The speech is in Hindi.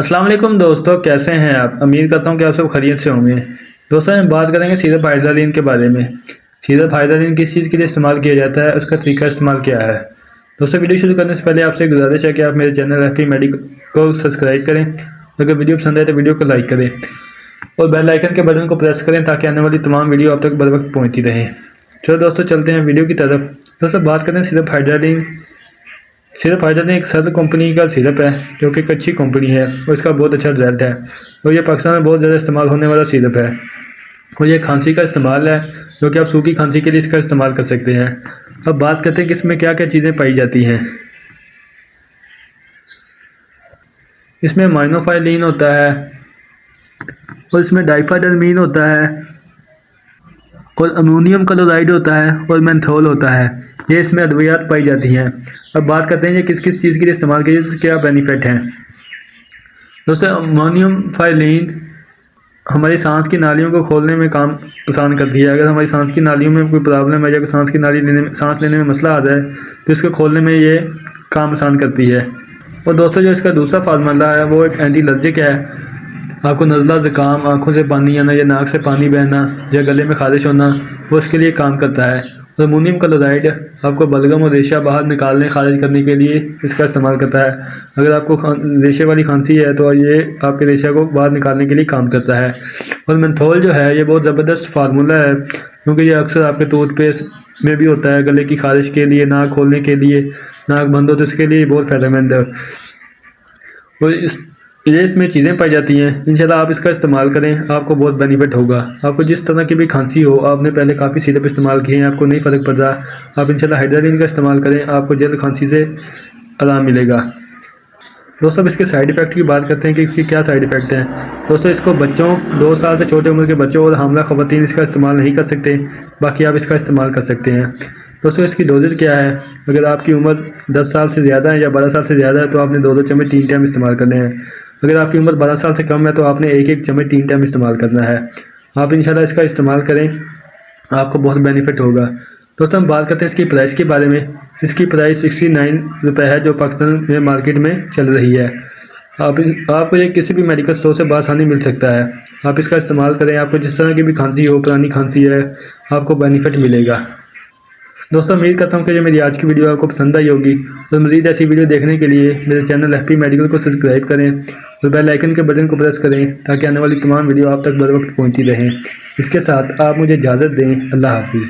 अस्सलाम वालेकुम दोस्तों, कैसे हैं आप। उम्मीद करता हूं कि आप सब खैरियत से होंगे। दोस्तों हम बात करेंगे सिरप हाइड्रोलिन के बारे में। सिरप हाइड्रोलिन किस चीज़ के लिए इस्तेमाल किया जाता है, उसका तरीका इस्तेमाल क्या है। दोस्तों वीडियो शुरू करने से पहले आपसे गुजारिश है कि आप मेरे चैनल एफपी मेडिकल को सब्सक्राइब करें। अगर वीडियो पसंद आए तो वीडियो को लाइक करें और बेल आइकन के बटन को प्रेस करें ताकि आने वाली तमाम वीडियो आप तक बर वक्त पहुँचती रहे। चलो दोस्तों चलते हैं वीडियो की तरफ। दोस्तों बात करें सिरप हाइड्रोलिन। सिरप हाइड्रोलिन एक सर्द कंपनी का सिरप है जो कि एक अच्छी कंपनी है और इसका बहुत अच्छा रिजल्ट है और ये पाकिस्तान में बहुत ज़्यादा इस्तेमाल होने वाला सिरप है। और ये खांसी का इस्तेमाल है जो कि आप सूखी खांसी के लिए इसका इस्तेमाल कर सकते हैं। अब बात करते हैं कि इसमें क्या क्या चीज़ें पाई जाती हैं। इसमें माइनोफाइलिन होता है और इसमें डाइफाइडलमीन होता है और अमोनियम क्लोराइड होता है और मेंथोल होता है। ये इसमें अद्वियात पाई जाती हैं। अब बात करते हैं ये किस किस चीज़ के लिए इस्तेमाल किए जाते हैं, क्या बेनिफिट हैं। दोस्तों अमोनियम फाइलिन हमारी सांस की नालियों को खोलने में काम आसान करती है। अगर हमारी सांस की नालियों में कोई प्रॉब्लम है या सांस की नाली सांस लेने में मसला आ जाए तो इसको खोलने में ये काम आसान करती है। और दोस्तों जो इसका दूसरा फार्मूला है वो एक एंटी एलर्जिक है। आपको नज़ला ज़ुकाम, आँखों से पानी आना या नाक से पानी बहना या गले में खारिश होना वो इसके लिए काम करता है। और अमोनियम क्लोराइड आपको बलगम और रेशा बाहर निकालने खारिज करने के लिए इसका इस्तेमाल करता है। अगर आपको रेशे वाली खांसी है तो ये आपके रेशा को बाहर निकालने के लिए काम करता है। और मेंथोल जो है ये बहुत ज़बरदस्त फार्मूला है क्योंकि ये अक्सर आपके टूथपेस्ट में भी होता है गले की खारिश के लिए, नाक खोलने के लिए, नाक बंद हो तो इसके लिए बहुत फ़ायदेमंद है। और ये इसमें चीज़ें पाई जाती हैं। इंशाल्लाह आप इसका इस्तेमाल करें, आपको बहुत बेनिफिट होगा। आपको जिस तरह की भी खांसी हो, आपने पहले काफ़ी सिरप इस्तेमाल किए हैं, आपको नहीं फ़र्क पड़ रहा, आप इंशाल्लाह हाइड्रोलिन का इस्तेमाल करें, आपको जल्द खांसी से आराम मिलेगा। दोस्तों अब इसके साइड इफ़ेक्ट की बात करते हैं कि इसके क्या साइड इफ़ेक्ट हैं। दोस्तों इसको बच्चों, 2 साल से छोटे उम्र के बच्चों और हामला ख़वातीन इसका इस्तेमाल नहीं कर सकते, बाकी आप इसका इस्तेमाल कर सकते हैं। दोस्तों इसकी डोजेज क्या है। अगर आपकी उम्र 10 साल से ज़्यादा है या 12 साल से ज़्यादा है तो आपने 2-2 चम्मच 3 टाइम इस्तेमाल करने हैं। अगर आपकी उम्र 12 साल से कम है तो आपने 1-1 चम्मच 3 टाइम इस्तेमाल करना है। आप इंशाल्लाह इसका इस्तेमाल करें, आपको बहुत बेनिफिट होगा। दोस्तों हम बात करते हैं इसकी प्राइस के बारे में। इसकी प्राइस 69 रुपये है जो पाकिस्तान में मार्केट में चल रही है। आपको ये किसी भी मेडिकल स्टोर से बआसानी मिल सकता है। आप इसका इस्तेमाल करें, आपको जिस तरह की भी खांसी हो, पुरानी खांसी है, आपको बेनिफिट मिलेगा। दोस्तों उम्मीद करता हूँ कि जो मेरी आज की वीडियो आपको पसंद आई होगी। तो मज़ीद ऐसी वीडियो देखने के लिए मेरे चैनल एफपी मेडिकल को सब्सक्राइब करें और बेल आइकन के बटन को प्रेस करें ताकि आने वाली तमाम वीडियो आप तक बर वक्त पहुँचती रहें। इसके साथ आप मुझे इजाज़त दें। अल्लाह हाफिज़।